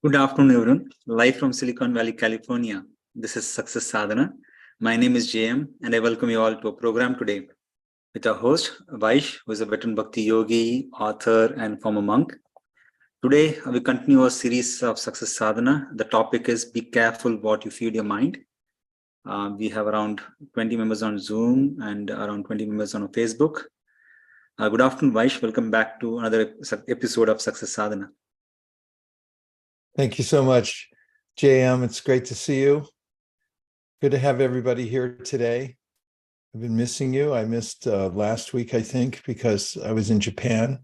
Good afternoon, everyone. Live from Silicon Valley, California. This is Success Sadhana. My name is JM, and I welcome you all to a program today with our host, Vaish, who is a veteran Bhakti yogi, author, and former monk. Today, we continue our series of Success Sadhana. The topic is Be Careful What You Feed Your Mind. We have around 20 members on Zoom and around 20 members on Facebook. Good afternoon, Vaish. Welcome back to another episode of Success Sadhana. Thank you so much, JM. It's great to see you. Good to have everybody here today. I've been missing you. I missed last week, I think, because I was in Japan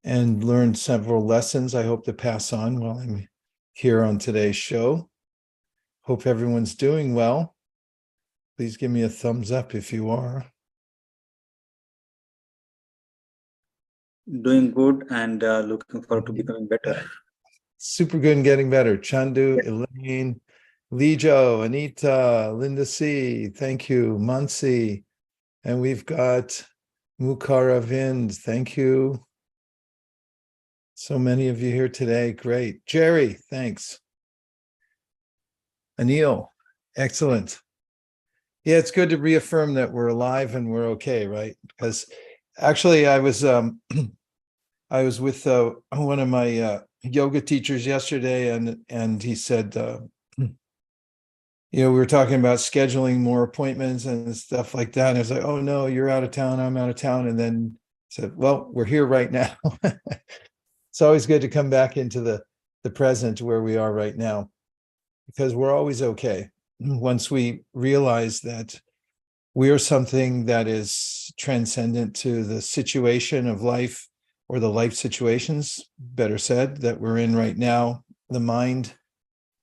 and learned several lessons I hope to pass on while I'm here on today's show. Hope everyone's doing well. Please give me a thumbs up if you are. Doing good and looking forward to becoming better. Super good and getting better. Chandu, Elaine, Lijo, Anita, Linda C, thank you, Mansi. And we've got Mukaravind, thank you. So many of you here today, great. Jerry, thanks. Anil, excellent. Yeah, it's good to reaffirm that we're alive and we're okay, right? Because actually I was with one of my yoga teachers yesterday, and he said, we were talking about scheduling more appointments and stuff like that. And I was like, oh no, you're out of town, I'm out of town. And then said, well, we're here right now. It's always good to come back into the present where we are right now, because we're always okay. Once we realize that we are something that is transcendent to the situation of life, or the life situations, better said, that we're in right now. The mind,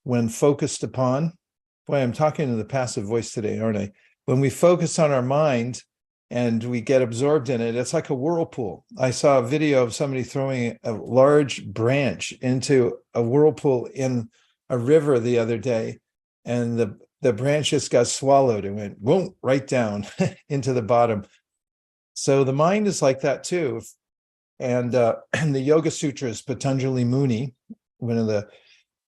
when focused upon, boy, I'm talking to the passive voice today, aren't I? When we focus on our mind and we get absorbed in it, it's like a whirlpool. I saw a video of somebody throwing a large branch into a whirlpool in a river the other day, and the branch just got swallowed and went boom, right down into the bottom. So the mind is like that too. And the Yoga Sutras, Patanjali Muni, one of the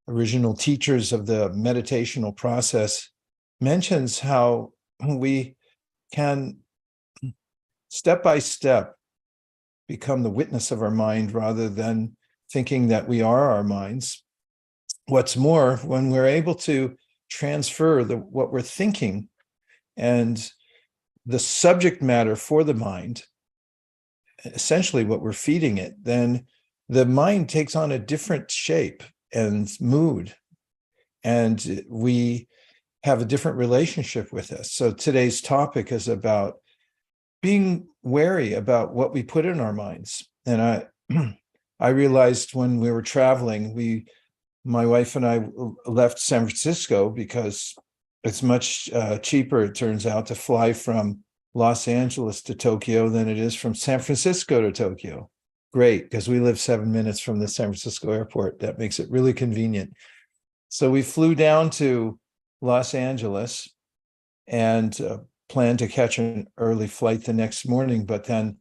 original teachers of the meditational process, mentions how we can step by step become the witness of our mind rather than thinking that we are our minds. What's more, when we're able to transfer what we're thinking and the subject matter for the mind, essentially what we're feeding it, then the mind takes on a different shape and mood, and we have a different relationship with this. So today's topic is about being wary about what we put in our minds. And I realized when we were traveling, my wife and I left San Francisco because it's much cheaper, it turns out, to fly from Los Angeles to Tokyo than it is from San Francisco to Tokyo. Great, because we live 7 minutes from the San Francisco airport. That makes it really convenient. So we flew down to Los Angeles and planned to catch an early flight the next morning. But then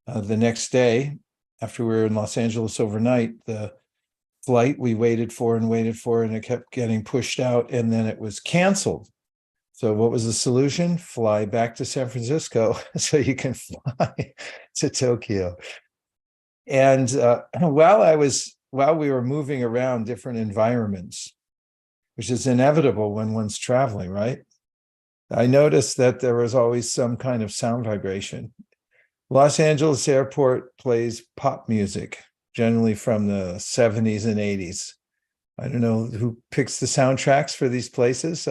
the next day, after we were in Los Angeles overnight, the flight we waited for, and it kept getting pushed out, and then it was canceled. So what was the solution? Fly back to San Francisco so you can fly to Tokyo. And while we were moving around different environments, which is inevitable when one's traveling, right? I noticed that there was always some kind of sound vibration. Los Angeles Airport plays pop music, generally from the 70s and 80s. I don't know who picks the soundtracks for these places,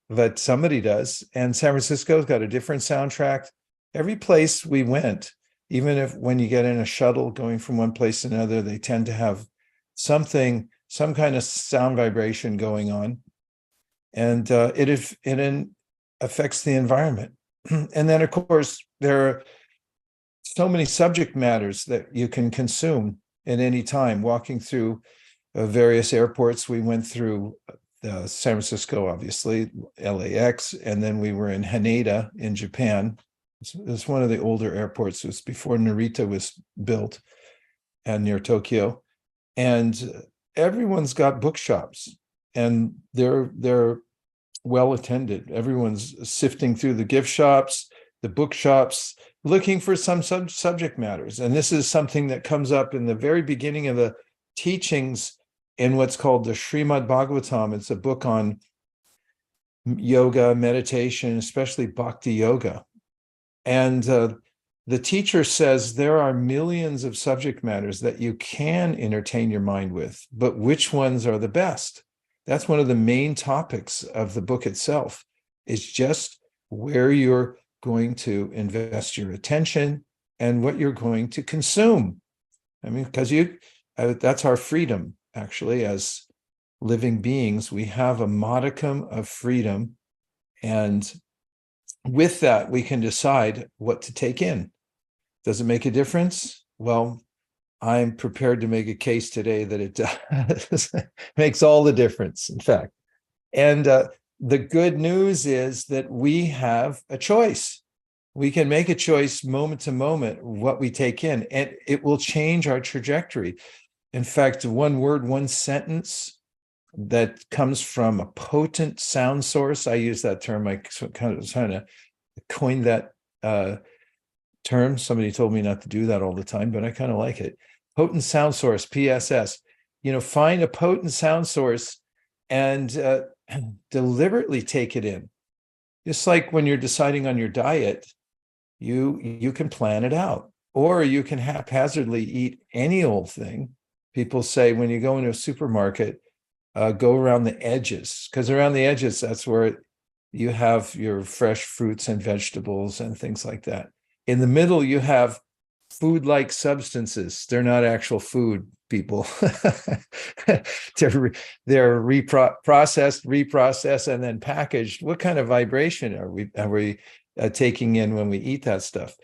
but somebody does. And San Francisco's got a different soundtrack. Every place we went, even if when you get in a shuttle going from one place to another, they tend to have some kind of sound vibration going on. And it affects the environment. And then, of course, there are so many subject matters that you can consume at any time. Walking through various airports, we went through San Francisco, obviously, LAX, and then we were in Haneda in Japan. It's one of the older airports. It was before Narita was built, and near Tokyo. And everyone's got bookshops, and they're well attended. Everyone's sifting through the gift shops, the bookshops, looking for some subject matters. And this is something that comes up in the very beginning of the teachings in what's called the Srimad Bhagavatam. It's a book on yoga, meditation, especially bhakti yoga. And the teacher says there are millions of subject matters that you can entertain your mind with, but which ones are the best? That's one of the main topics of the book itself, is just where you're going to invest your attention and what you're going to consume. I mean, because that's our freedom, actually, as living beings. We have a modicum of freedom, and with that, we can decide what to take in. Does it make a difference? Well, I'm prepared to make a case today that it does. Makes all the difference, in fact. And the good news is that we have a choice. We can make a choice moment to moment what we take in, and it will change our trajectory. In fact, one word, one sentence that comes from a potent sound source. I use that term. I kind of trying to coin that term. Somebody told me not to do that all the time, but I kind of like it. Potent sound source, PSS. Find a potent sound source and deliberately take it in. Just like when you're deciding on your diet, you can plan it out, or you can haphazardly eat any old thing. People say when you go into a supermarket, go around the edges, because around the edges, that's where you have your fresh fruits and vegetables and things like that. In the middle, you have food-like substances. They're not actual food, people. They're reprocessed, and then packaged. What kind of vibration are we taking in when we eat that stuff?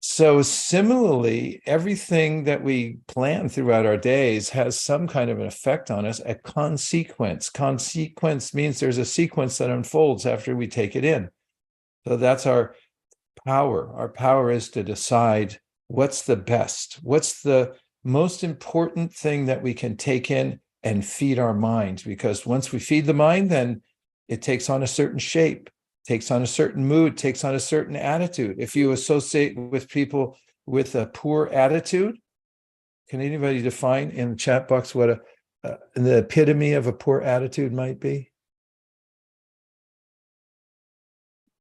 So similarly, everything that we plan throughout our days has some kind of an effect on us, a consequence. Consequence means there's a sequence that unfolds after we take it in. So that's our power. Our power is to decide what's the best, what's the most important thing that we can take in and feed our mind. Because once we feed the mind, then it takes on a certain shape, takes on a certain mood, takes on a certain attitude. If you associate with people with a poor attitude, can anybody define in the chat box what the epitome of a poor attitude might be?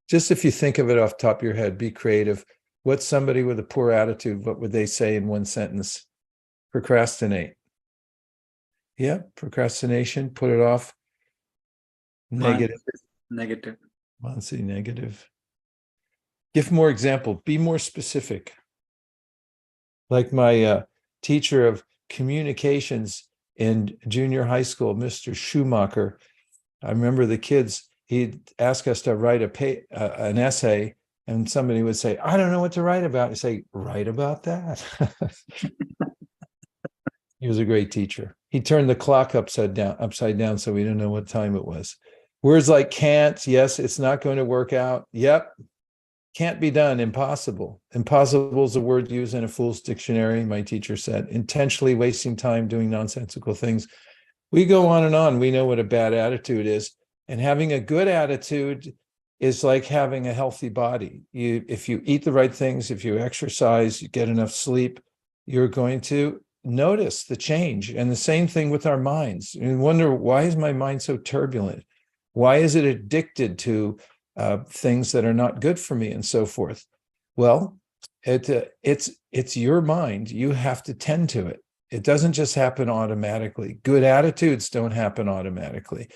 Just if you think of it off the top of your head, be creative. What's somebody with a poor attitude? What would they say in one sentence? Procrastinate. Yeah, procrastination, put it off. Negative. Negative. Monthly negative. Give more example. Be more specific. Like my teacher of communications in junior high school, Mr. Schumacher. I remember the kids, he'd ask us to write an essay, and somebody would say, I don't know what to write about. I'd say, write about that. He was a great teacher. He turned the clock upside down so we didn't know what time it was. Words like can't, yes, it's not going to work out. Yep, can't be done, impossible. Impossible is a word used in a fool's dictionary, my teacher said. Intentionally wasting time doing nonsensical things. We go on and on. We know what a bad attitude is. And having a good attitude is like having a healthy body. If you eat the right things, if you exercise, you get enough sleep, you're going to notice the change. And the same thing with our minds. You wonder, why is my mind so turbulent? Why is it addicted to things that are not good for me and so forth? Well, it's your mind. You have to tend to it. It doesn't just happen automatically. Good attitudes don't happen automatically.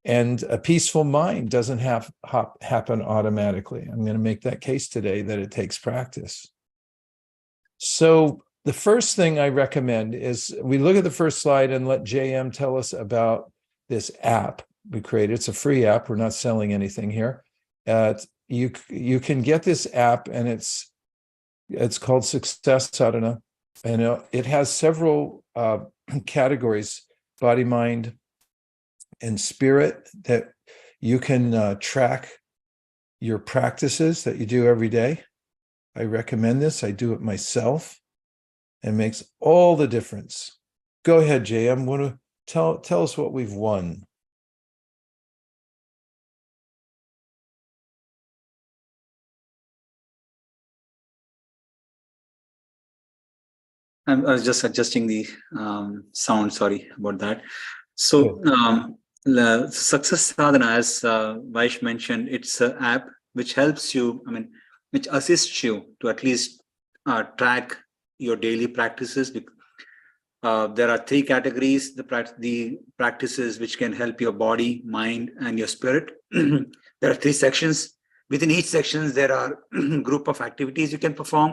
And a peaceful mind doesn't happen automatically. I'm going to make that case today that it takes practice. So the first thing I recommend is we look at the first slide and let JM tell us about this app we created. It's a free app. We're not selling anything here. You can get this app, and it's called Success Sadhana, and it has several categories: body, mind, and spirit, that you can track your practices that you do every day. I recommend this. I do it myself. It makes all the difference. go ahead, JM. Want to tell us what we've won? I was just adjusting the sound. Sorry about that. Good. So, the Success Sadhana, as Vaish mentioned, it's an app which helps you, which assists you to at least track your daily practices. There are three categories: the practices which can help your body, mind, and your spirit. There are three sections. Within each section, there are group of activities you can perform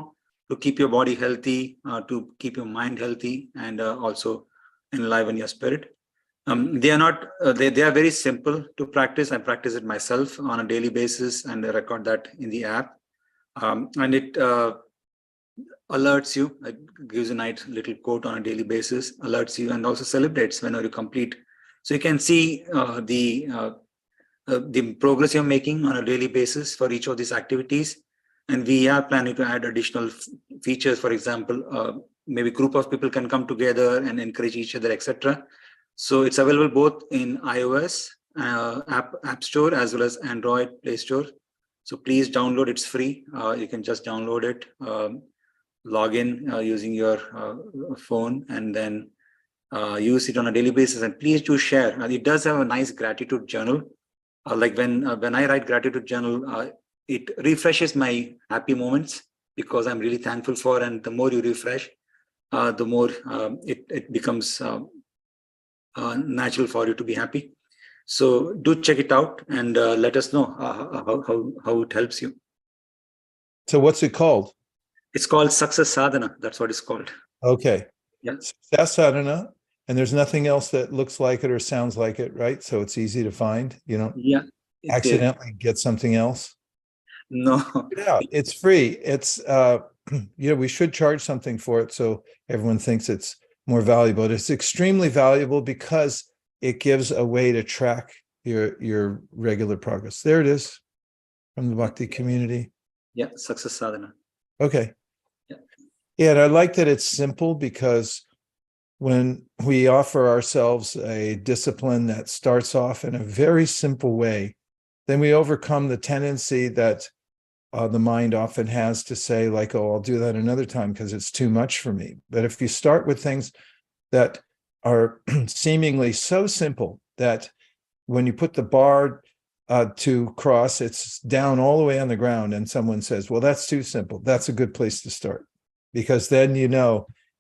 to keep your body healthy, to keep your mind healthy, and also enliven your spirit. They are not. They are very simple to practice. I practice it myself on a daily basis, and I record that in the app. And it alerts you, gives a nice little quote on a daily basis, alerts you, and also celebrates whenever you complete. So you can see the progress you're making on a daily basis for each of these activities. And we are planning to add additional features. For example, maybe group of people can come together and encourage each other, etc. So it's available both in iOS app store as well as Android Play Store. So please download. It's free. You can just download it, log in using your phone, and then use it on a daily basis. And please do share. It does have a nice gratitude journal. Like when I write gratitude journal, it refreshes my happy moments because I'm really thankful for. And the more you refresh, the more it becomes natural for you to be happy. So do check it out and let us know how it helps you. So what's it called? It's called Success Sadhana. That's what it's called. Okay. Yeah. Success Sadhana. And there's nothing else that looks like it or sounds like it, right? So it's easy to find, Yeah. accidentally get something else. No. Yeah, it's free. It's we should charge something for it so everyone thinks it's more valuable. It's extremely valuable because it gives a way to track your regular progress. There it is from the Bhakti community. Yeah, Success Sadhana. Okay. Yeah. Yeah, and I like that it's simple because when we offer ourselves a discipline that starts off in a very simple way, then we overcome the tendency that the mind often has to say, like, oh, I'll do that another time because it's too much for me. But if you start with things that are seemingly so simple that when you put the bar to cross, it's down all the way on the ground, and someone says, well, that's too simple, that's a good place to start. Because then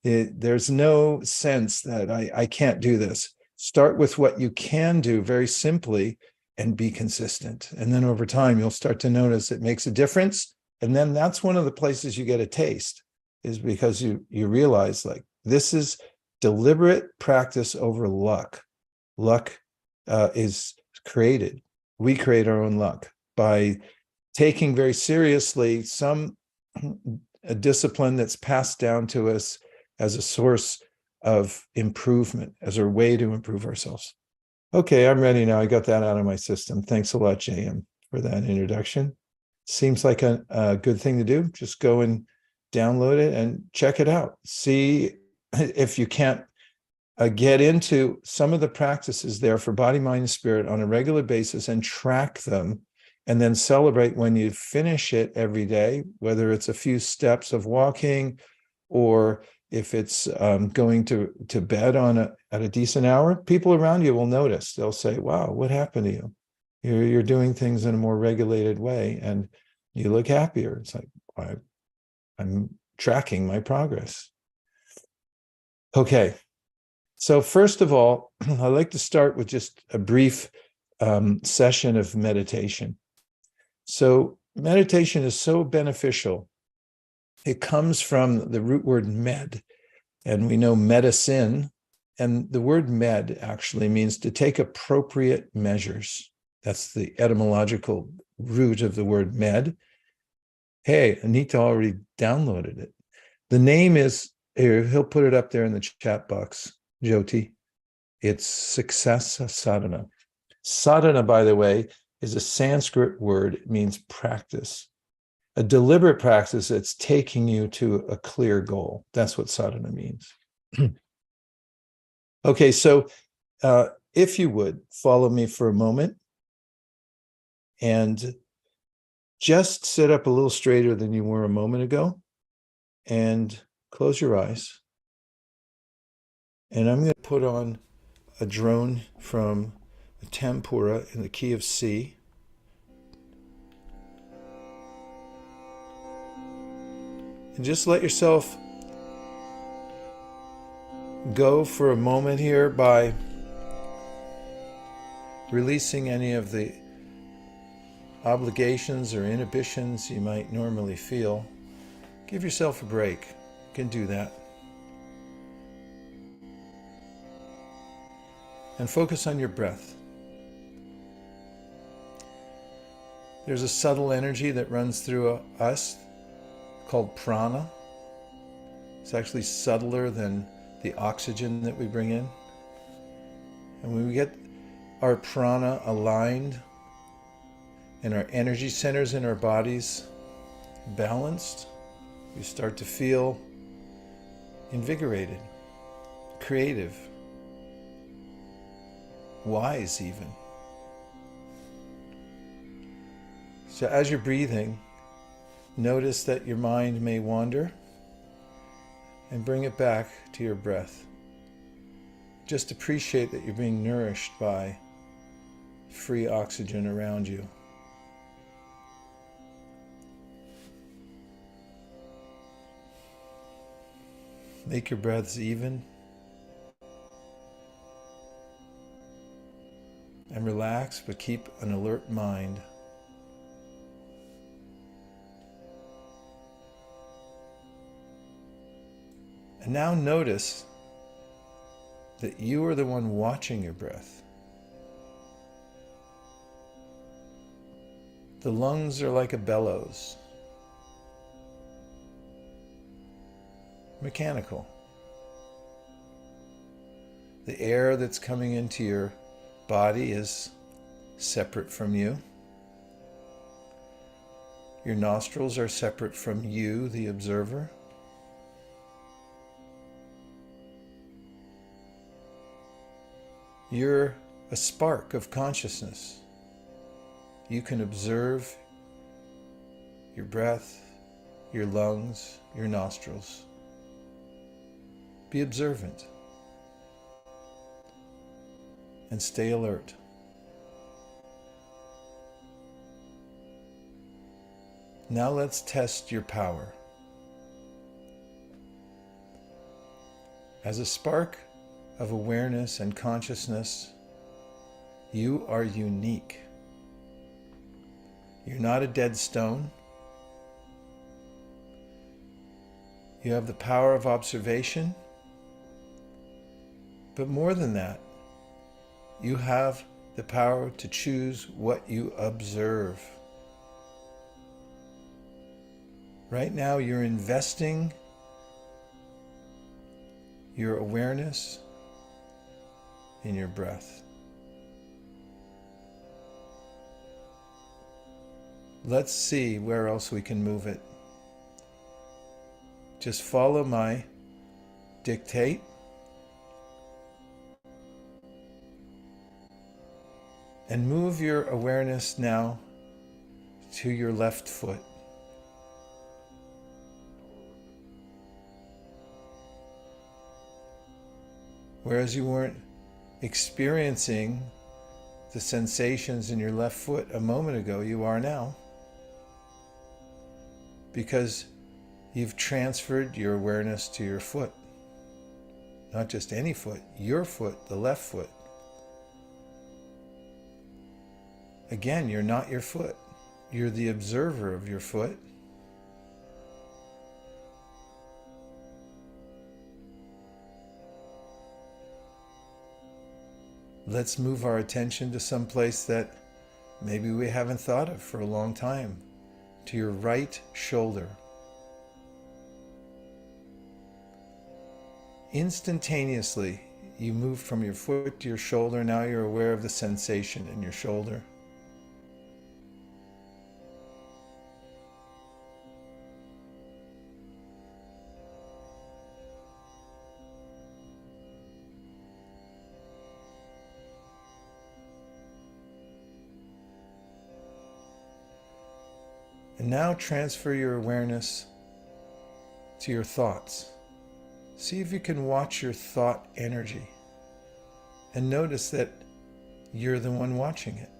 there's no sense that I can't do this. Start with what you can do very simply and be consistent. And then over time, you'll start to notice it makes a difference. And then that's one of the places you get a taste, is because you realize, like, this is deliberate practice over luck. Luck is created. We create our own luck by taking very seriously a discipline that's passed down to us as a source of improvement, as a way to improve ourselves. Okay, I'm ready now. I got that out of my system. Thanks a lot, JM, for that introduction. Seems like a good thing to do. Just go and download it and check it out. See if you can't get into some of the practices there for body, mind, and spirit on a regular basis and track them, and then celebrate when you finish it every day, whether it's a few steps of walking or if it's going to bed at a decent hour. People around you will notice. They'll say, wow, what happened to you? You're doing things in a more regulated way and you look happier. It's like, I'm tracking my progress. Okay. So first of all, I'd like to start with just a brief session of meditation. So meditation is so beneficial. It comes from the root word med, and we know medicine, and the word med actually means to take appropriate measures. That's the etymological root of the word med. Hey, Anita already downloaded it. The name is, here, he'll put it up there in the chat box, Jyoti. It's Success Sadhana. Sadhana, by the way, is a Sanskrit word. It means practice. A deliberate practice that's taking you to a clear goal. That's what sadhana means. Okay, so if you would follow me for a moment and just sit up a little straighter than you were a moment ago and close your eyes. And I'm going to put on a drone from a tempura in the key of C. And just let yourself go for a moment here by releasing any of the obligations or inhibitions you might normally feel. Give yourself a break. You can do that. And focus on your breath. There's a subtle energy that runs through us called prana. It's actually subtler than the oxygen that we bring in. And when we get our prana aligned and our energy centers in our bodies balanced, we start to feel invigorated, creative, wise even. So as you're breathing, notice that your mind may wander and bring it back to your breath. Just appreciate that you're being nourished by free oxygen around you. Make your breaths even and relax, but keep an alert mind. And now notice that you are the one watching your breath. The lungs are like a bellows, mechanical. The air that's coming into your body is separate from you. Your nostrils are separate from you, the observer. You're a spark of consciousness. You can observe your breath, your lungs, your nostrils. Be observant and stay alert. Now let's test your power. As a spark of awareness and consciousness, you are unique. You're not a dead stone. You have the power of observation, but more than that, you have the power to choose what you observe. Right now, you're investing your awareness in your breath. Let's see where else we can move it. Just follow my dictate. And move your awareness now to your left foot. Whereas you weren't experiencing the sensations in your left foot a moment ago, you are now. Because you've transferred your awareness to your foot. Not just any foot, your foot, the left foot. Again, you're not your foot. You're the observer of your foot. Let's move our attention to some place that maybe we haven't thought of for a long time. To your right shoulder. Instantaneously, you move from your foot to your shoulder. Now you're aware of the sensation in your shoulder. And now transfer your awareness to your thoughts. See if you can watch your thought energy and notice that you're the one watching it.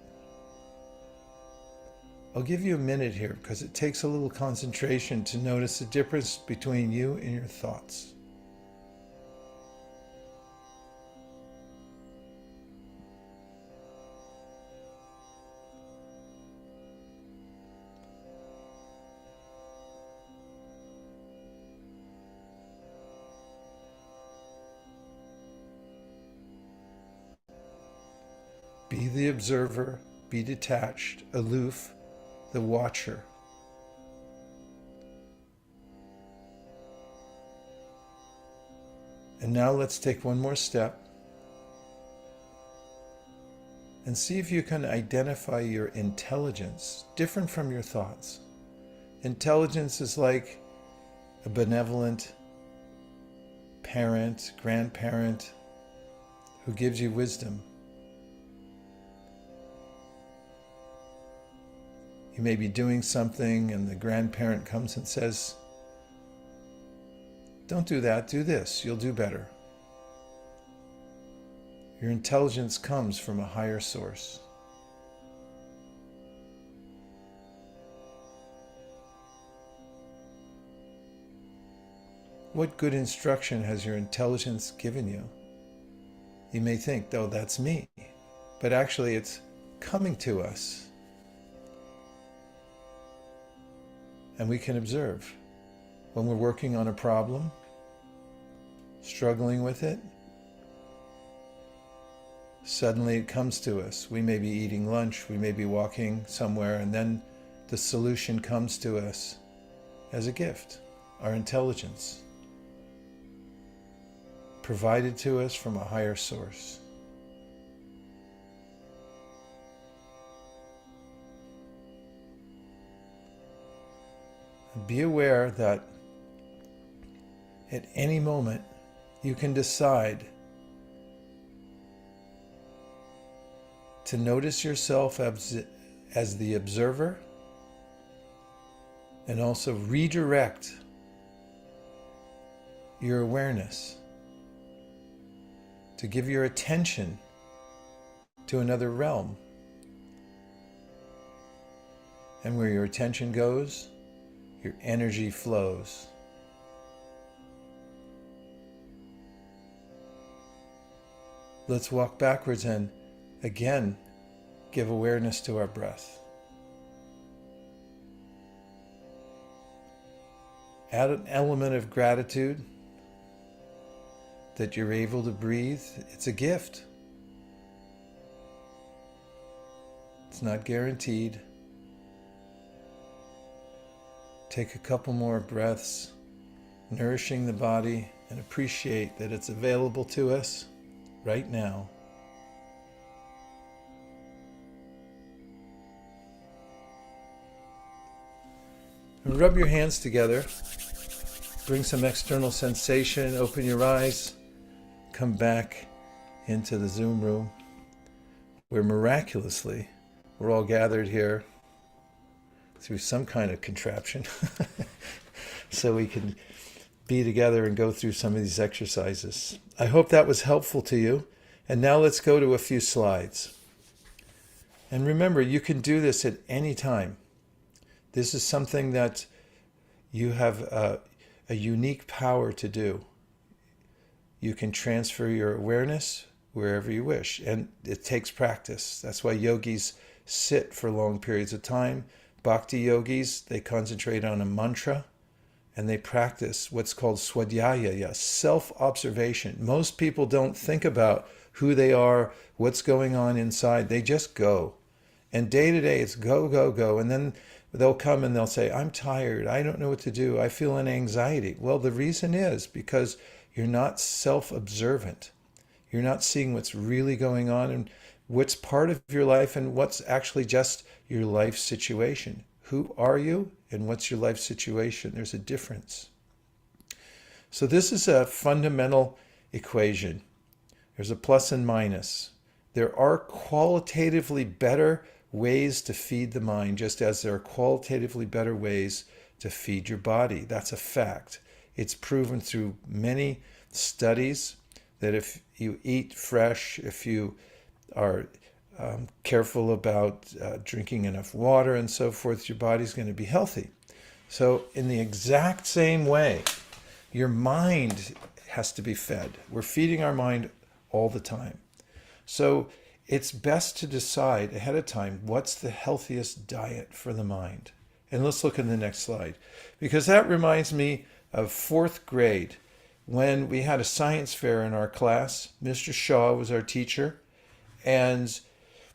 I'll give you a minute here because it takes a little concentration to notice the difference between you and your thoughts. Be the observer, be detached, aloof, the watcher. And now let's take one more step and see if you can identify your intelligence different from your thoughts. Intelligence is like a benevolent parent, grandparent who gives you wisdom. You may be doing something and the grandparent comes and says, "Don't do that, do this, you'll do better." Your intelligence comes from a higher source. What good instruction has your intelligence given you? You may think, "Oh, that's me," but actually it's coming to us. And we can observe when we're working on a problem, struggling with it, suddenly it comes to us. We may be eating lunch, we may be walking somewhere, and then the solution comes to us as a gift, our intelligence, provided to us from a higher source. Be aware that at any moment you can decide to notice yourself as the observer and also redirect your awareness to give your attention to another realm. And where your attention goes, your energy flows. Let's walk backwards and again give awareness to our breath. Add an element of gratitude that you're able to breathe. It's a gift. It's not guaranteed. Take a couple more breaths, nourishing the body, and appreciate that it's available to us right now. And rub your hands together. Bring some external sensation. Open your eyes. Come back into the Zoom room where miraculously we're all gathered here through some kind of contraption so we can be together and go through some of these exercises. I hope that was helpful to you. And now let's go to a few slides. And remember, you can do this at any time. This is something that you have a unique power to do. You can transfer your awareness wherever you wish, and it takes practice. That's why yogis sit for long periods of time. Bhakti yogis, they concentrate on a mantra and they practice what's called swadhyaya, self-observation. Most people don't think about who they are, what's going on inside. They just go. And day to day, it's go, go, go. And then they'll come and they'll say, "I'm tired. I don't know what to do. I feel an anxiety." Well, the reason is because you're not self-observant. You're not seeing what's really going on and what's part of your life and what's actually just your life situation. Who are you and what's your life situation? There's a difference. So this is a fundamental equation. There's a plus and minus. There are qualitatively better ways to feed the mind, just as there are qualitatively better ways to feed your body. That's a fact. It's proven through many studies that if you eat fresh, if you are careful about drinking enough water and so forth, your body's going to be healthy. So in the exact same way, your mind has to be fed. We're feeding our mind all the time. So it's best to decide ahead of time what's the healthiest diet for the mind. And let's look in the next slide, because that reminds me of fourth grade when we had a science fair in our class. Mr. Shaw was our teacher, and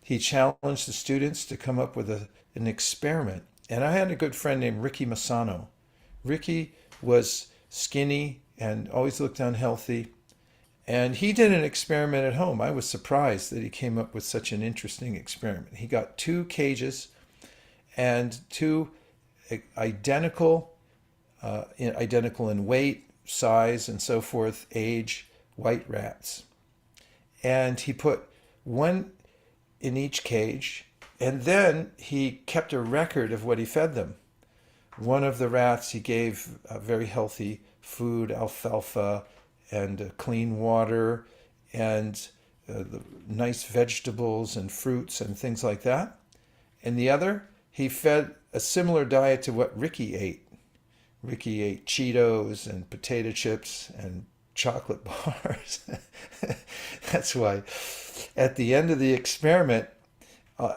he challenged the students to come up with an experiment. And I had a good friend named Ricky Masano. Ricky was skinny and always looked unhealthy. And he did an experiment at home. I was surprised that he came up with such an interesting experiment. He got 2 cages and 2 identical in weight, size, and so forth, age, white rats. And he put one in each cage, and then he kept a record of what he fed them. One of the rats he gave very healthy food, alfalfa, and clean water, and nice vegetables and fruits and things like that. And the other, he fed a similar diet to what Ricky ate. Ricky ate Cheetos and potato chips and chocolate bars. That's why at the end of the experiment,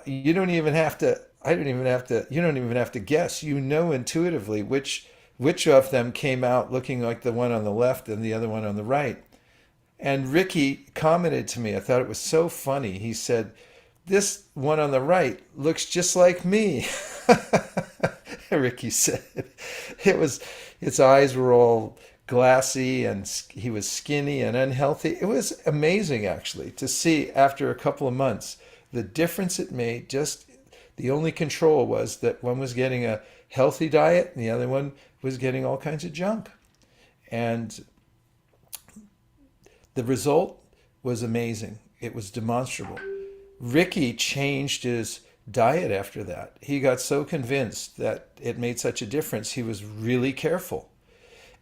you don't even have to guess. You know intuitively which of them came out looking like the one on the left and the other one on the right. And Ricky commented to me, I thought it was so funny. He said, "This one on the right looks just like me." Ricky said his eyes were all glassy and he was skinny and unhealthy. It was amazing, actually, to see after a couple of months the difference it made. Just the only control was that one was getting a healthy diet and the other one was getting all kinds of junk. And the result was amazing. It was demonstrable. Ricky changed his diet after that. He got so convinced that it made such a difference, he was really careful.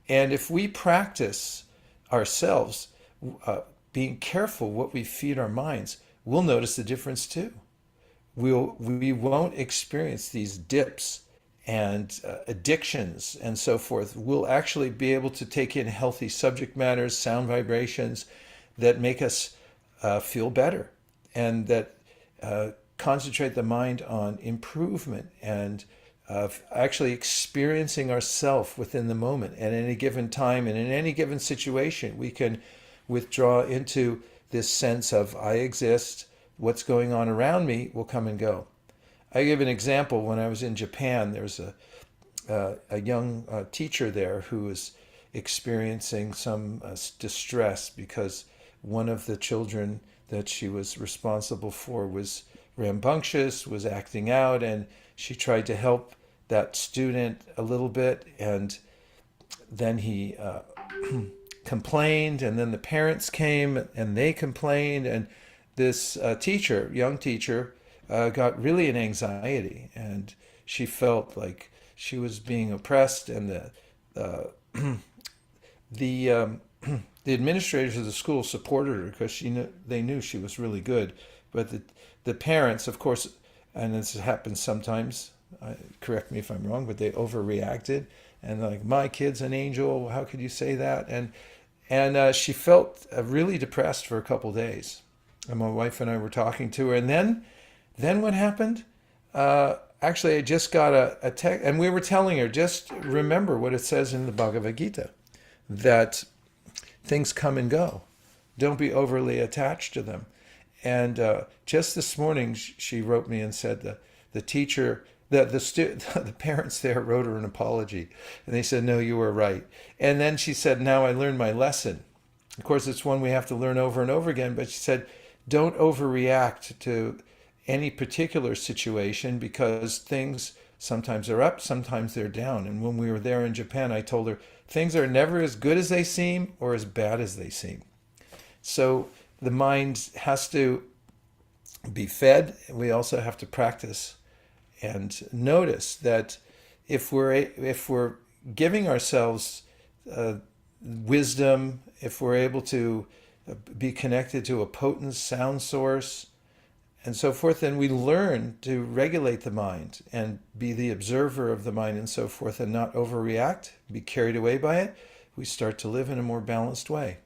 And if we practice ourselves being careful what we feed our minds, we'll notice the difference too. We won't experience these dips and addictions and so forth. We'll actually be able to take in healthy subject matters, sound vibrations that make us feel better, and that concentrate the mind on improvement and actually experiencing ourself within the moment at any given time and in any given situation. We can withdraw into this sense of I exist, what's going on around me will come and go. I give an example. When I was in Japan, there was a young teacher there who was experiencing some distress because one of the children that she was responsible for was rambunctious, was acting out, and she tried to help that student a little bit, and then he complained, and then the parents came and they complained, and this young teacher, got really an anxiety, and she felt like she was being oppressed, and the administrators of the school supported her because they knew she was really good, but the parents, of course, and this happens sometimes, correct me if I'm wrong, but they overreacted, and like, my kid's an angel, how could you say that? And she felt really depressed for a couple days, and my wife and I were talking to her, and then what happened? Actually, I just got a text, and we were telling her, just remember what it says in the Bhagavad Gita, that things come and go. Don't be overly attached to them. And just this morning, she wrote me and said the teacher, the parents there wrote her an apology, and they said, "No, you were right." And then she said, "Now I learned my lesson." Of course, it's one we have to learn over and over again. But she said, "Don't overreact to any particular situation, because things sometimes are up, sometimes they're down." And when we were there in Japan, I told her things are never as good as they seem or as bad as they seem. So the mind has to be fed. We also have to practice and notice that if we're giving ourselves wisdom, if we're able to be connected to a potent sound source and so forth, then we learn to regulate the mind and be the observer of the mind and so forth, and not overreact, be carried away by it. We start to live in a more balanced way.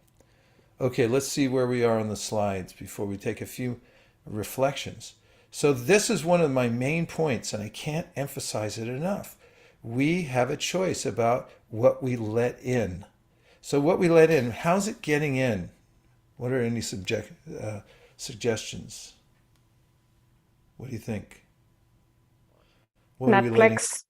Okay, let's see where we are on the slides before we take a few reflections. So this is one of my main points, and I can't emphasize it enough. We have a choice about what we let in. So what we let in, how's it getting in? What are any suggestions? What do you think? What are we letting? Netflix.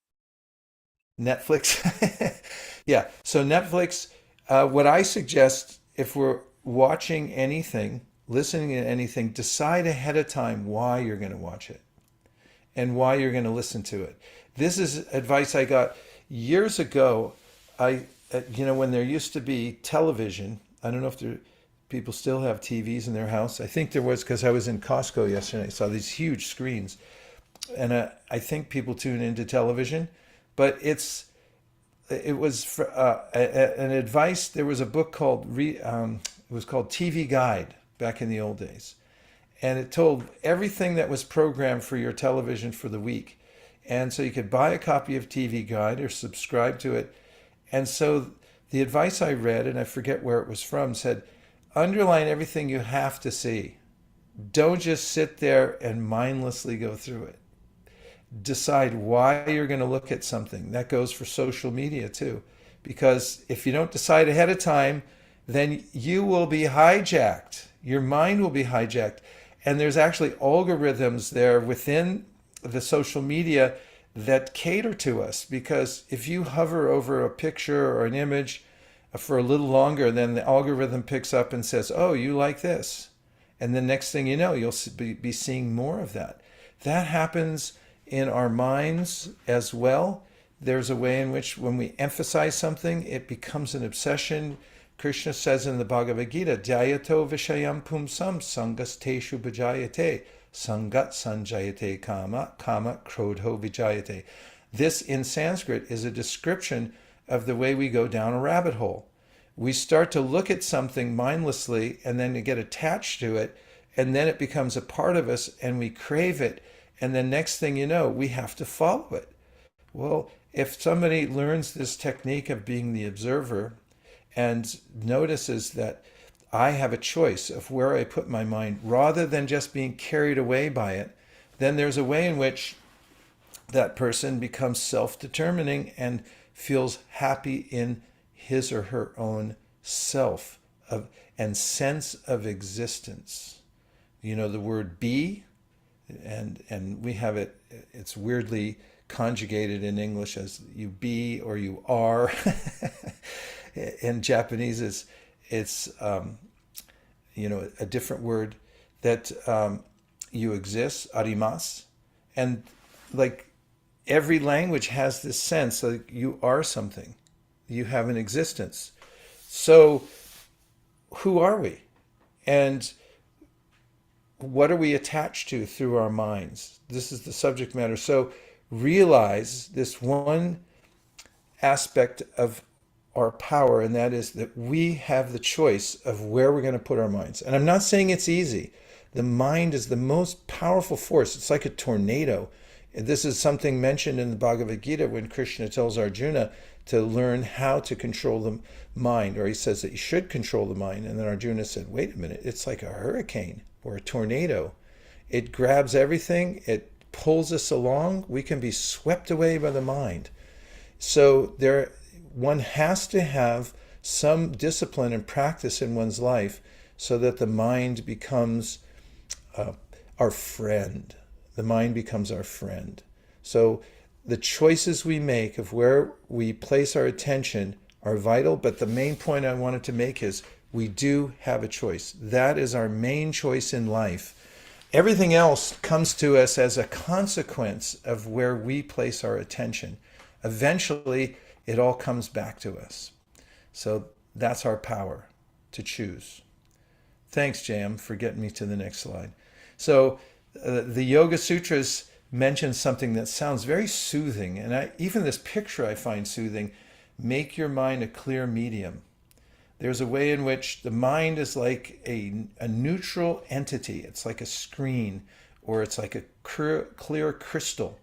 Netflix? Yeah. So Netflix, what I suggest, if we're watching anything, listening to anything, decide ahead of time why you're going to watch it and why you're going to listen to it. This is advice I got years ago. When there used to be television, I don't know if people still have TVs in their house. I think there was, because I was in Costco yesterday. I saw these huge screens, and I think people tune into television, but it was for, an advice. There was a book called it was called TV Guide back in the old days, and it told everything that was programmed for your television for the week. And so you could buy a copy of TV Guide or subscribe to it. And so the advice I read, and I forget where it was from, said, underline everything you have to see. Don't just sit there and mindlessly go through it. Decide why you're going to look at something. That goes for social media too. Because if you don't decide ahead of time, then you will be hijacked. Your mind will be hijacked. And there's actually algorithms there within the social media that cater to us. Because if you hover over a picture or an image for a little longer, then the algorithm picks up and says, oh, you like this. And the next thing you know, you'll be seeing more of that. That happens in our minds as well. There's a way in which when we emphasize something, it becomes an obsession. Krishna says in the Bhagavad Gita, Dhyato Vishayam Pumsam Sangasteshu Bhajayate Sangat Sanjayate Kama Kama Krodho Vijayate. This in Sanskrit is a description of the way we go down a rabbit hole. We start to look at something mindlessly and then to get attached to it, and then it becomes a part of us and we crave it, and the next thing you know, we have to follow it. Well, if somebody learns this technique of being the observer and notices that I have a choice of where I put my mind rather than just being carried away by it, then there's a way in which that person becomes self-determining and feels happy in his or her own self and sense of existence. You know, the word be, and we have it's weirdly conjugated in English as you be or you are. In Japanese, it's a different word that you exist, arimasu. And like every language has this sense that you are something, you have an existence. So who are we? And what are we attached to through our minds? This is the subject matter. So realize this one aspect of our power, and that is that we have the choice of where we're going to put our minds. And I'm not saying it's easy. The mind is the most powerful force. It's like a tornado. And this is something mentioned in the Bhagavad Gita when Krishna tells Arjuna to learn how to control the mind, or he says that you should control the mind. And then Arjuna said, wait a minute, it's like a hurricane or a tornado. It grabs everything, it pulls us along. We can be swept away by the mind. So one has to have some discipline and practice in one's life so that the mind becomes our friend. The mind becomes our friend. So the choices we make of where we place our attention are vital, but the main point I wanted to make is we do have a choice. That is our main choice in life. Everything else comes to us as a consequence of where we place our attention. Eventually, it all comes back to us. So that's our power to choose. Thanks, Jam, for getting me to the next slide. So the Yoga Sutras mention something that sounds very soothing, and even this picture I find soothing. Make your mind a clear medium. There's a way in which the mind is like a neutral entity. It's like a screen, or it's like a clear crystal.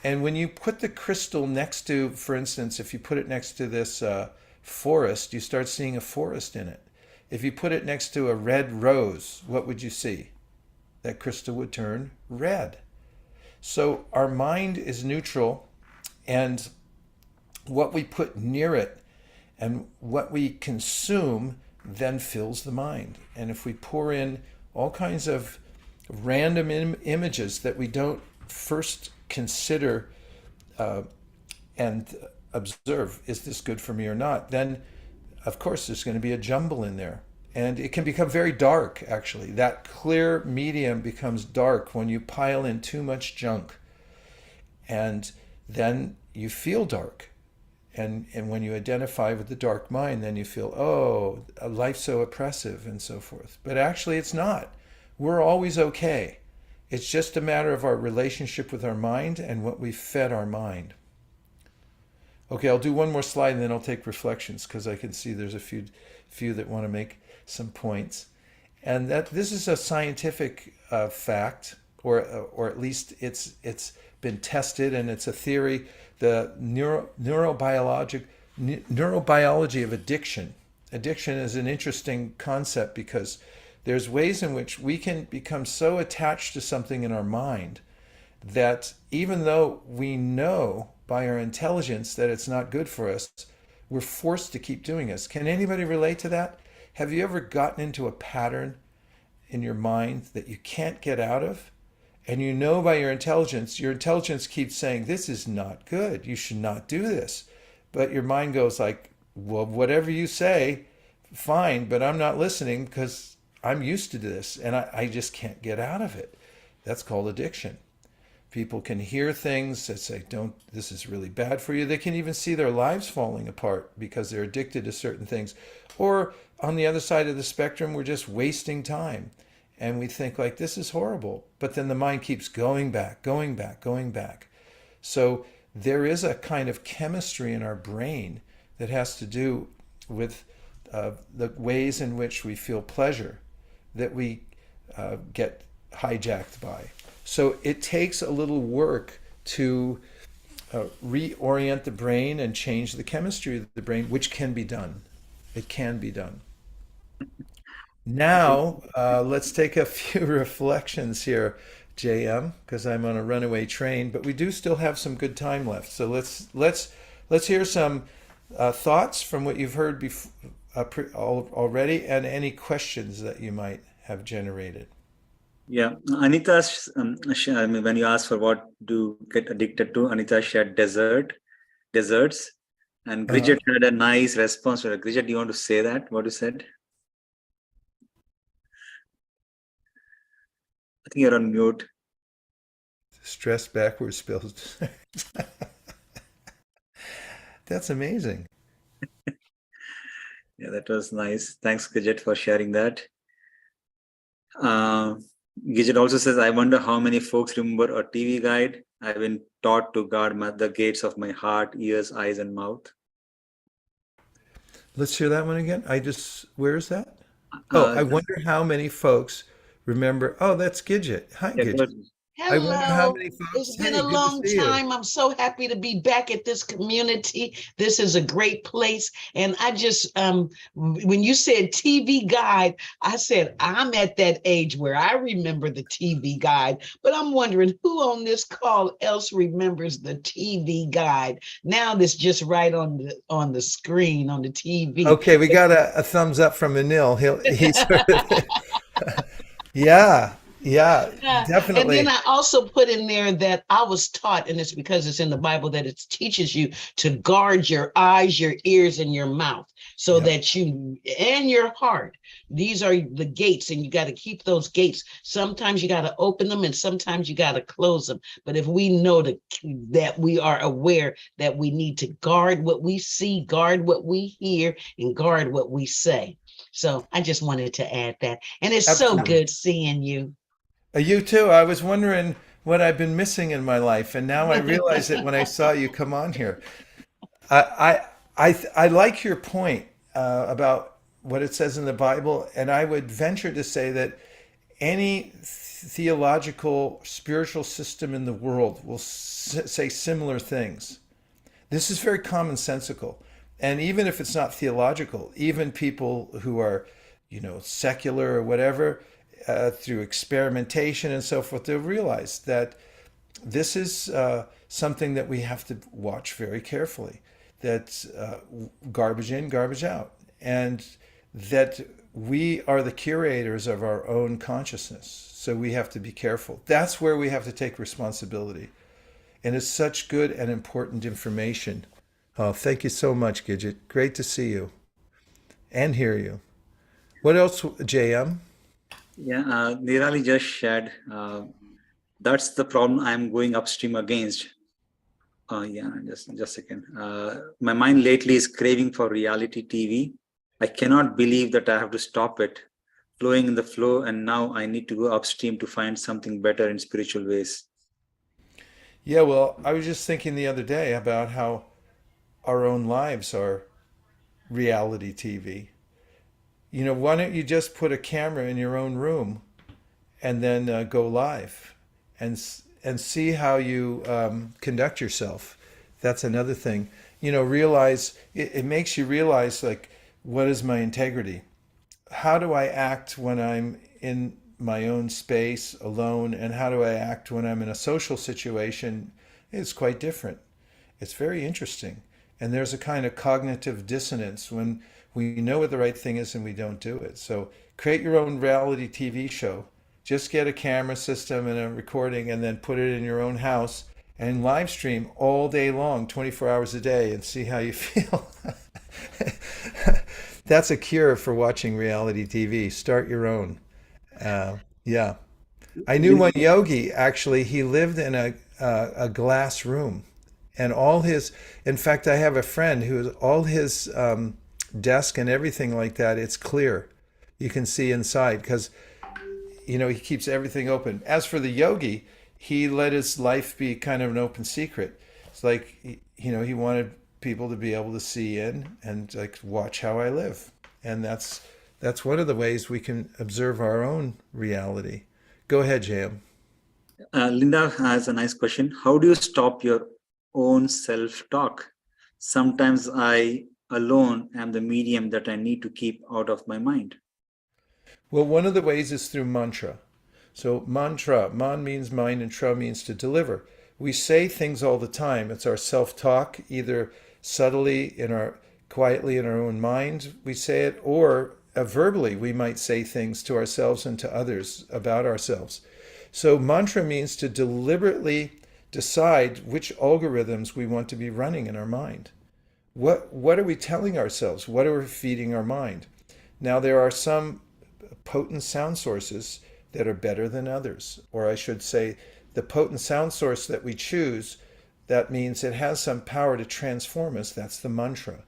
And when you put the crystal next to, for instance, if you put it next to this forest, you start seeing a forest in it. If you put it next to a red rose, what would you see? That crystal would turn red. So our mind is neutral, and what we put near it and what we consume then fills the mind. And if we pour in all kinds of random images that we don't first consider and observe, is this good for me or not, then of course there's going to be a jumble in there. And it can become very dark, actually. That clear medium becomes dark when you pile in too much junk. And then you feel dark. And when you identify with the dark mind, then you feel, oh, life's so oppressive and so forth. But actually, it's not. We're always okay. It's just a matter of our relationship with our mind and what we fed our mind. Okay, I'll do one more slide and then I'll take reflections, because I can see there's a few that want to make some points. And that this is a scientific fact, or at least it's been tested, and it's a theory. The neurobiology of addiction. Addiction is an interesting concept because there's ways in which we can become so attached to something in our mind that even though we know by our intelligence that it's not good for us, we're forced to keep doing this. Can anybody relate to that? Have you ever gotten into a pattern in your mind that you can't get out of? And you know by your intelligence keeps saying, this is not good. You should not do this. But your mind goes like, well, whatever you say, fine, but I'm not listening because I'm used to this and I just can't get out of it. That's called addiction. People can hear things that say, this is really bad for you. They can even see their lives falling apart because they're addicted to certain things. Or on the other side of the spectrum, we're just wasting time. And we think like, this is horrible. But then the mind keeps going back. So there is a kind of chemistry in our brain that has to do with the ways in which we feel pleasure that we get hijacked by. So it takes a little work to reorient the brain and change the chemistry of the brain, which can be done. It can be done. Now, let's take a few reflections here, JM, because I'm on a runaway train, but we do still have some good time left. So let's hear some thoughts from what you've heard already, and any questions that you might have generated. Yeah, Anita, when you asked for what do get addicted to, Anita shared desserts, and Bridget had a nice response. Bridget, do you want to say that? What you said? I think you're on mute. Stress backwards spells. That's amazing. Yeah, that was nice. Thanks, Gidget, for sharing that. Gidget also says, I wonder how many folks remember a TV guide. I've been taught to guard the gates of my heart, ears, eyes, and mouth. Let's hear that one again. Where is that? I wonder how many folks remember. Oh, that's Gidget. Hi, Gidget. I wonder how Hello. many folks. It's been Hey, a good to long see you. time. I'm so happy to be back at this community. This is a great place. And I just, when you said TV guide, I said, I'm at that age where I remember the TV guide, but I'm wondering who on this call else remembers the TV guide. Now this just right on the screen, on the TV. Okay, we got a thumbs up from Anil. He's yeah, definitely. And then I also put in there that I was taught, and it's because it's in the Bible, that it teaches you to guard your eyes, your ears, and your mouth, so that you, and your heart, these are the gates, and you got to keep those gates. Sometimes you got to open them and sometimes you got to close them. But if we know that we are aware that we need to guard what we see, guard what we hear, and guard what we say. So I just wanted to add that. And it's Absolutely. so good seeing you. You too. I was wondering what I've been missing in my life, and now I realize it when I saw you come on here. I like your point about what it says in the Bible, and I would venture to say that any theological, spiritual system in the world will say similar things. This is very commonsensical. And even if it's not theological, even people who are, secular or whatever, through experimentation and so forth, they'll realize that this is something that we have to watch very carefully. That garbage in, garbage out. And that we are the curators of our own consciousness. So we have to be careful. That's where we have to take responsibility. And it's such good and important information. Oh, thank you so much, Gidget. Great to see you and hear you. What else, JM? Yeah, Nirali just shared. That's the problem I'm going upstream against. Yeah, just a second. My mind lately is craving for reality TV. I cannot believe that I have to stop it flowing in the flow, and now I need to go upstream to find something better in spiritual ways. Yeah, well, I was just thinking the other day about how our own lives are reality TV. Why don't you just put a camera in your own room and then go live and see how you conduct yourself? That's another thing. Realize it makes you realize, like, what is my integrity? How do I act when I'm in my own space alone, and how do I act when I'm in a social situation? It's quite different. It's very interesting. And there's a kind of cognitive dissonance when we know what the right thing is and we don't do it. So create your own reality TV show. Just get a camera system and a recording and then put it in your own house and live stream all day long, 24 hours a day, and see how you feel. That's a cure for watching reality TV. Start your own. Yeah. I knew one yogi, actually, he lived in a glass room. And in fact, I have a friend who, all his desk and everything like that, it's clear. You can see inside because, he keeps everything open. As for the yogi, he let his life be kind of an open secret. It's like, he wanted people to be able to see in and like watch how I live. And that's one of the ways we can observe our own reality. Go ahead, Jam. Linda has a nice question. How do you stop your own self-talk? Sometimes I alone am the medium that I need to keep out of my mind. Well, one of the ways is through mantra. So mantra, man means mind and tra means to deliver. We say things all the time. It's our self-talk, either subtly quietly in our own mind, we say it, or verbally we might say things to ourselves and to others about ourselves. So mantra means to deliberately decide which algorithms we want to be running in our mind. What are we telling ourselves? What are we feeding our mind? Now, there are some potent sound sources that are better than others. Or I should say, the potent sound source that we choose, that means it has some power to transform us. That's the mantra.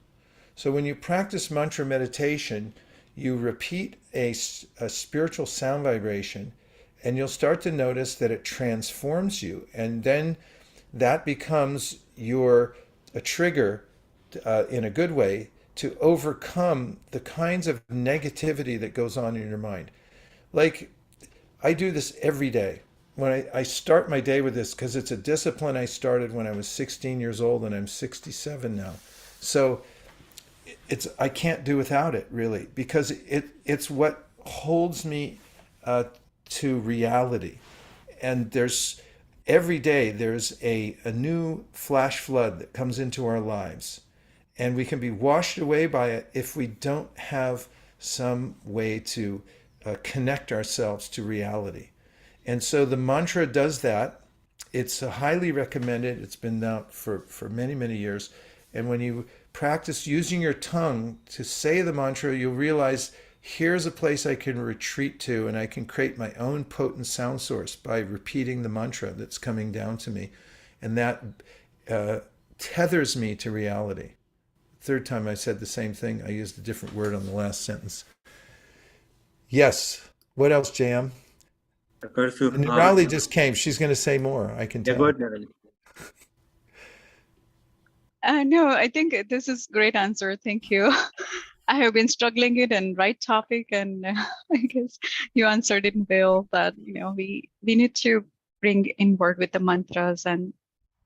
So when you practice mantra meditation, you repeat a spiritual sound vibration, and you'll start to notice that it transforms you. And then that becomes a trigger in a good way to overcome the kinds of negativity that goes on in your mind. Like, I do this every day. When I start my day with this, because it's a discipline I started when I was 16 years old and I'm 67 now. So I can't do without it, really, because it's what holds me to reality. And every day there's a new flash flood that comes into our lives. And we can be washed away by it if we don't have some way to connect ourselves to reality. And so the mantra does that. It's highly recommended. It's been out for many, many years. And when you practice using your tongue to say the mantra, you'll realize here's a place I can retreat to, and I can create my own potent sound source by repeating the mantra that's coming down to me. And that tethers me to reality. Third time I said the same thing. I used a different word on the last sentence. Yes. What else, Jam? I've got a few. And Nirali just came. She's going to say more. I can Yeah, tell. go ahead, Nirali. No, I think this is great answer. Thank you. I have been struggling it and right topic, and I guess you answered it well. That we need to bring inward with the mantras and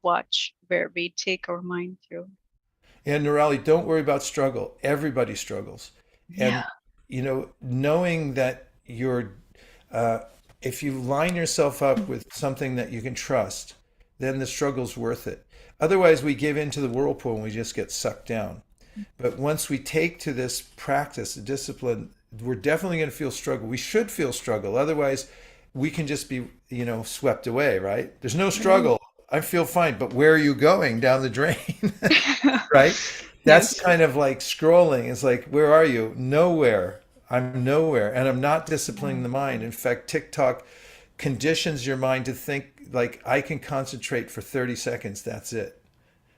watch where we take our mind to. And Nirali, don't worry about struggle. Everybody struggles. And, Yeah. knowing that uh, if you line yourself up with something that you can trust, then the struggle's worth it. Otherwise, we give in to the whirlpool and we just get sucked down. But once we take to this practice, the discipline, we're definitely going to feel struggle. We should feel struggle. Otherwise, we can just be, swept away, right? There's no struggle. I feel fine. But where are you going? Down the drain, right? That's Yes. kind of like scrolling. It's like, where are you? Nowhere. I'm nowhere. And I'm not disciplining the mind. In fact, TikTok conditions your mind to think like, I can concentrate for 30 seconds. That's it.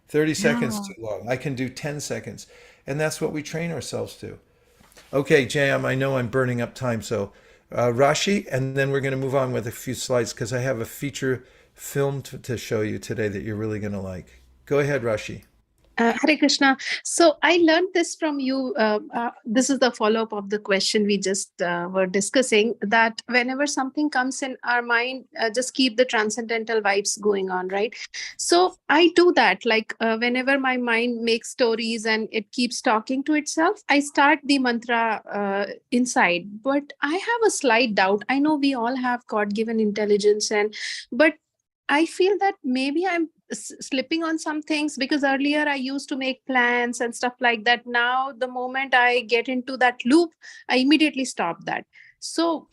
30 seconds Yeah. too long. I can do 10 seconds. And that's what we train ourselves to. Okay, Jam, I know I'm burning up time. So, Rashi, and then we're going to move on with a few slides because I have a feature film to show you today that you're really going to like. Go ahead, Rashi. Hare Krishna. So I learned this from you. This is the follow-up of the question we just were discussing, that whenever something comes in our mind, just keep the transcendental vibes going on, right? So I do that. Like whenever my mind makes stories and it keeps talking to itself, I start the mantra inside. But I have a slight doubt. I know we all have God-given intelligence, but I feel that maybe I'm slipping on some things, because earlier I used to make plans and stuff like that. Now, the moment I get into that loop, I immediately stop that. So,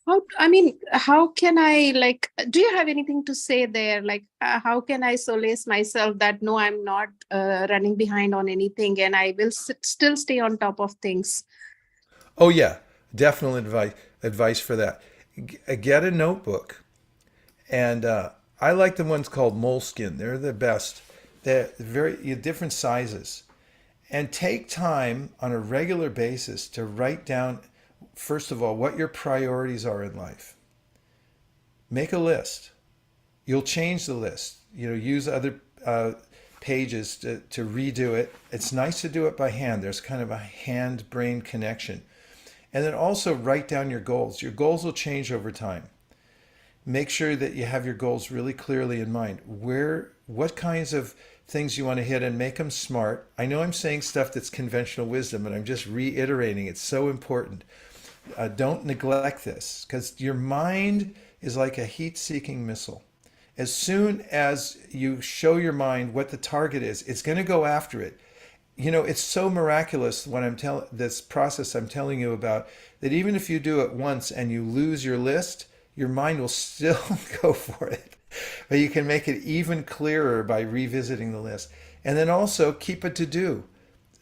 how can I, like, do you have anything to say there? Like, how can I solace myself that no, I'm not running behind on anything and I will still stay on top of things? Oh, yeah. Definitely advice for that. Get a notebook. And I like the ones called Moleskin. They're the best. They're very different sizes. And take time on a regular basis to write down, first of all, what your priorities are in life. Make a list. You'll change the list. Use other pages to redo it. It's nice to do it by hand. There's kind of a hand-brain connection. And then also write down your goals. Your goals will change over time. Make sure that you have your goals really clearly in mind. What kinds of things you want to hit, and make them smart. I know I'm saying stuff that's conventional wisdom, but I'm just reiterating. It's so important. Don't neglect this, because your mind is like a heat-seeking missile. As soon as you show your mind what the target is, it's going to go after it. It's so miraculous when this process I'm telling you about, that even if you do it once and you lose your list, your mind will still go for it. But you can make it even clearer by revisiting the list. And then also keep a to-do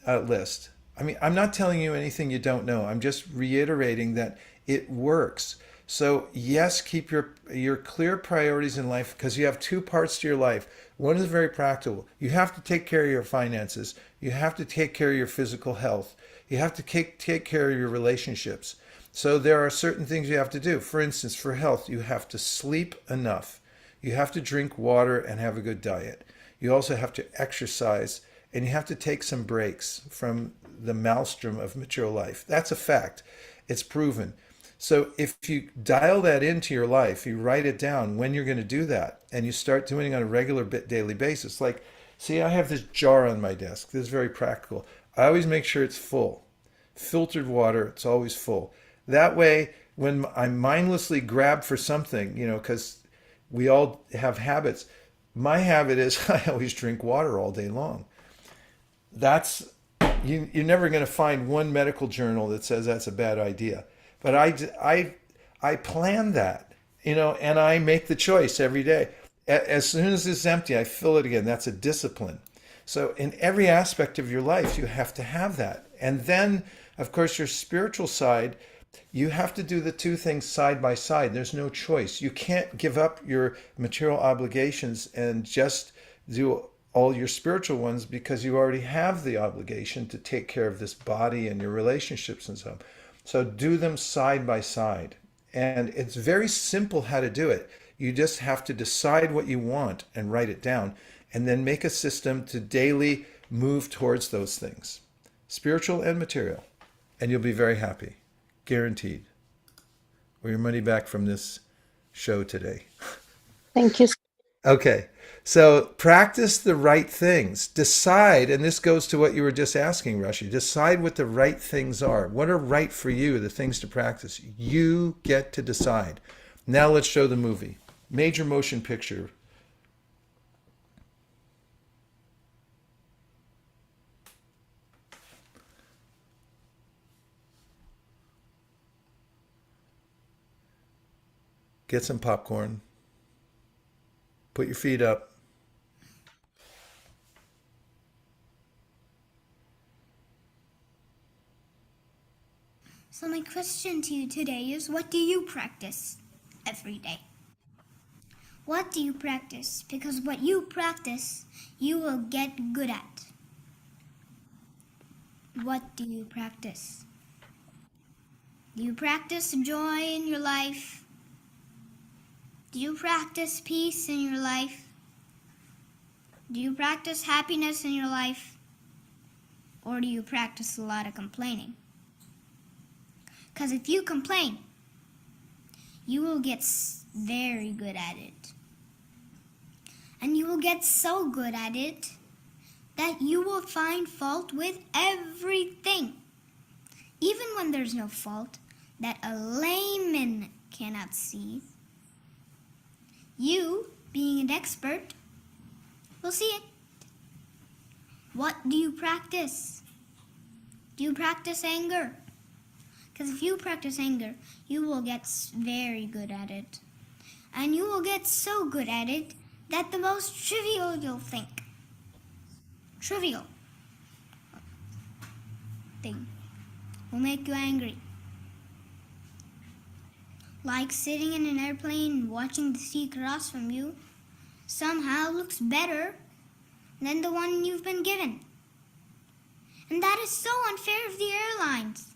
list. I mean, I'm not telling you anything you don't know. I'm just reiterating that it works. So yes, keep your clear priorities in life, because you have two parts to your life. One is very practical. You have to take care of your finances. You have to take care of your physical health. You have to take care of your relationships. So there are certain things you have to do. For instance, for health, you have to sleep enough. You have to drink water and have a good diet. You also have to exercise, and you have to take some breaks from the maelstrom of material life. That's a fact. It's proven. So if you dial that into your life, you write it down when you're going to do that, and you start doing it on a regular daily basis. Like, see, I have this jar on my desk. This is very practical. I always make sure it's full. Filtered water, it's always full. That way, when I'm mindlessly grabbed for something, because we all have habits. My habit is I always drink water all day long. You're never going to find one medical journal that says that's a bad idea. But I plan that, and I make the choice every day. As soon as it's empty, I fill it again. That's a discipline. So in every aspect of your life, you have to have that. And then, of course, your spiritual side, you have to do the two things side by side. There's no choice. You can't give up your material obligations and just do all your spiritual ones, because you already have the obligation to take care of this body and your relationships and so on. So do them side by side. And it's very simple how to do it. You just have to decide what you want and write it down, and then make a system to daily move towards those things, spiritual and material. And you'll be very happy, guaranteed. Or your money back from this show today. Thank you. Okay, so practice the right things. Decide, and this goes to what you were just asking, Rashi. Decide what the right things are. What are right for you, the things to practice? You get to decide. Now let's show the movie. Major motion picture. Get some popcorn. Put your feet up. So my question to you today is, what do you practice every day? What do you practice? Because what you practice, you will get good at. What do you practice? Do you practice joy in your life? Do you practice peace in your life? Do you practice happiness in your life? Or do you practice a lot of complaining? Because if you complain, you will get very good at it. And you will get so good at it that you will find fault with everything. Even when there's no fault that a layman cannot see, you, being an expert, will see it. What do you practice? Do you practice anger? Because if you practice anger, you will get very good at it. And you will get so good at it that the most trivial you'll think. Trivial thing will make you angry. Like sitting in an airplane and watching the sea across from you somehow looks better than the one you've been given. And that is so unfair of the airlines.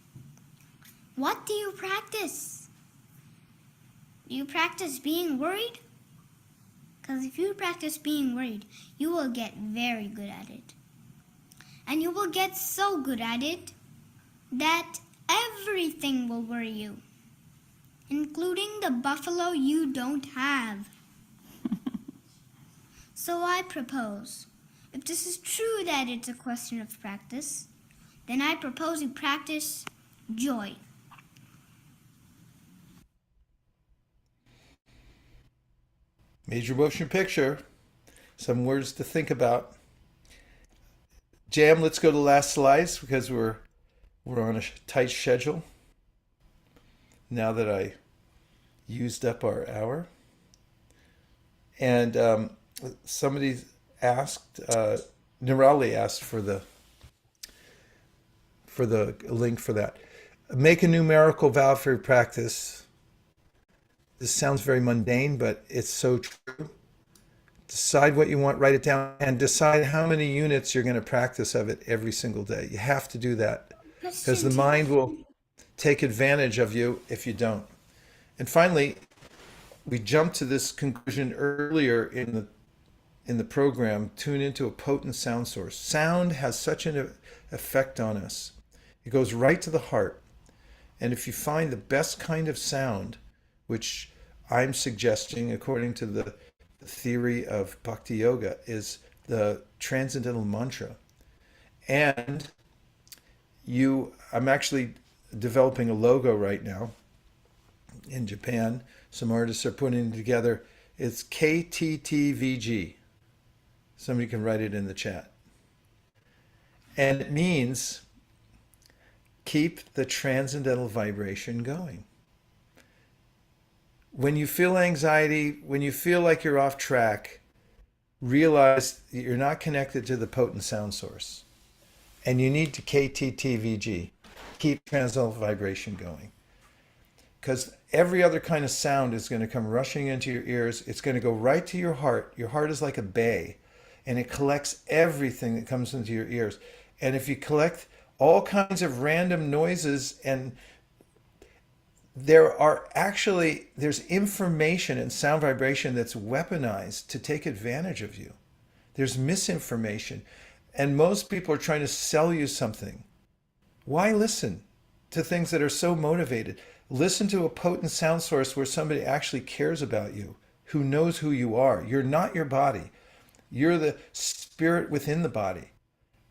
What do you practice? Do you practice being worried? Because if you practice being worried, you will get very good at it. And you will get so good at it that everything will worry you, including the buffalo you don't have. So I propose, if this is true that it's a question of practice, then I propose you practice joy. Major motion picture. Some words to think about. Jam, let's go to the last slides because we're on a tight schedule. Now that I used up our hour. And somebody asked, Nirali asked for the link for that. Make a numerical vow for your practice. This sounds very mundane, but it's so true. Decide what you want, write it down, and decide how many units you're going to practice of it every single day. You have to do that because the mind will take advantage of you if you don't. And finally, we jumped to this conclusion earlier in the program. Tune into a potent sound source. Sound has such an effect on us. It goes right to the heart. And if you find the best kind of sound, which I'm suggesting according to the theory of Bhakti Yoga, is the transcendental mantra. And I'm actually developing a logo right now in Japan. Some artists are putting it together. It's KTTVG. Somebody can write it in the chat. And it means keep the transcendental vibration going. When you feel anxiety, when you feel like you're off track, realize that you're not connected to the potent sound source. And you need to KTTVG, keep transcendental vibration going. Because every other kind of sound is going to come rushing into your ears. It's going to go right to your heart. Your heart is like a bay, and it collects everything that comes into your ears. And if you collect all kinds of random noises and there's information and sound vibration that's weaponized to take advantage of you. There's misinformation, and most people are trying to sell you something. Why listen to things that are so motivated? Listen to a potent sound source where somebody actually cares about you, who knows who you are. You're not your body. You're the spirit within the body.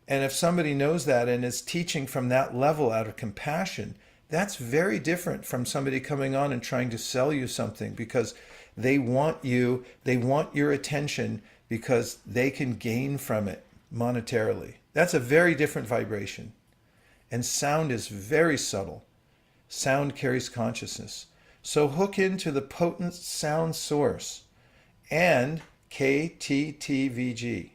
And if somebody knows that and is teaching from that level out of compassion, that's very different from somebody coming on and trying to sell you something because they want your attention because they can gain from it monetarily. That's a very different vibration. And sound is very subtle. Sound carries consciousness. So hook into the potent sound source and KTTVG.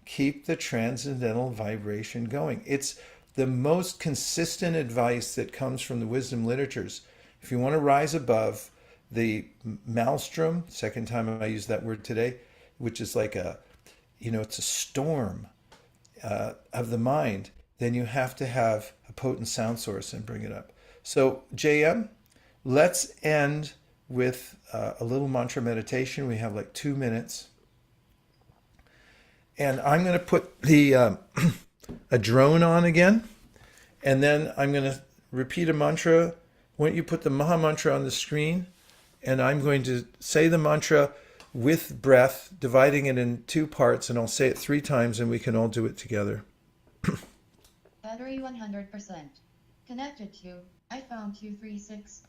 Keep the transcendental vibration going. It's the most consistent advice that comes from the wisdom literatures. If you want to rise above the maelstrom, second time I used that word today, which is like it's a storm of the mind, then you have to have a potent sound source and bring it up. So JM, let's end with a little mantra meditation. We have like 2 minutes. And I'm going to put the a drone on again, and then I'm going to repeat a mantra. Why don't you put the Maha Mantra on the screen, and I'm going to say the mantra with breath, dividing it in 2 parts, and I'll say it 3 times, and we can all do it together. Battery 100%. Connected to iPhone 236.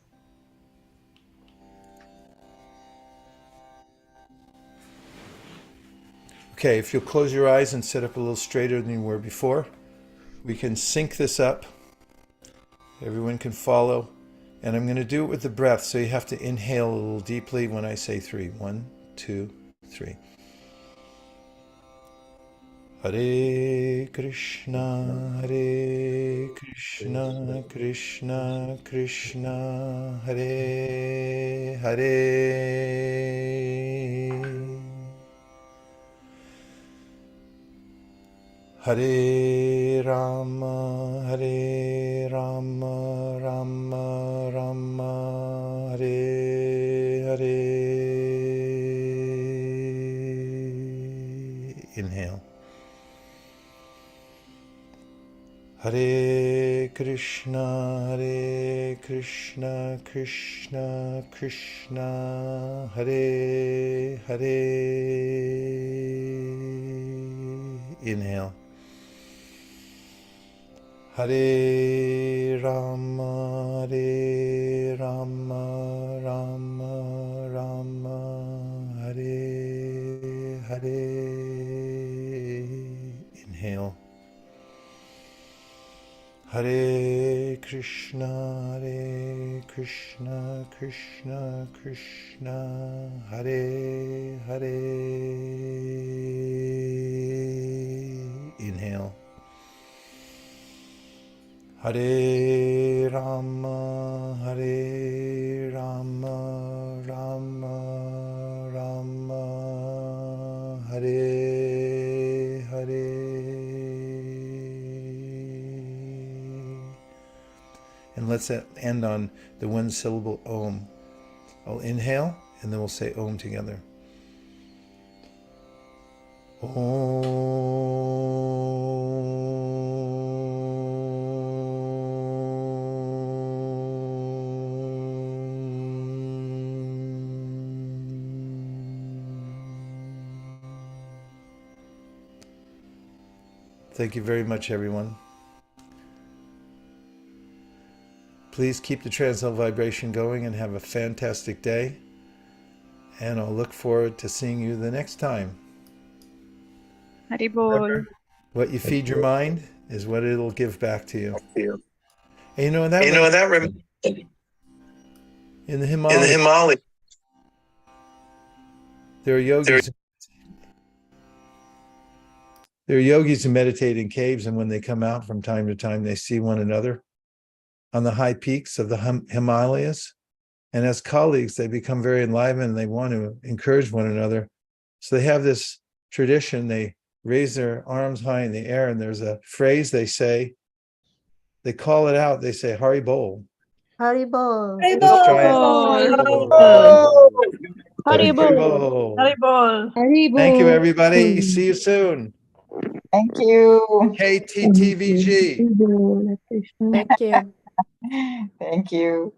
Okay, if you'll close your eyes and sit up a little straighter than you were before, we can sync this up. Everyone can follow. And I'm going to do it with the breath, so you have to inhale a little deeply when I say 3. 1, 2, 3. Hare Krishna, Hare Krishna, Krishna Krishna, Hare Hare. Hare Rama, Hare Rama, Rama Rama, Hare Hare. Inhale. Hare Krishna, Krishna Krishna, Hare Hare. Inhale. Hare Rama, Rama Rama, Hare Hare. Inhale. Hare Krishna, Krishna Krishna, Hare Hare. Inhale. Hare Rama, Rama Rama, Hare Hare. And let's end on the 1-syllable Om. I'll inhale, and then we'll say Om together. Thank you very much, everyone. Please keep the transcendental vibration going and have a fantastic day. And I'll look forward to seeing you the next time. Haribol. What you feed your mind is what it'll give back to you. And in the Himalayas, there are yogis. There are yogis who meditate in caves, and when they come out from time to time, they see one another on the high peaks of the Himalayas. And as colleagues, they become very enlivened and they want to encourage one another. So they have this tradition. They raise their arms high in the air, and there's a phrase they say. They call it out. They say, Hari Bol. Haribol. Let's try it. Haribol. Haribol. Haribol. Thank you, everybody. See you soon. Thank you. KTTVG. Thank you. Thank you.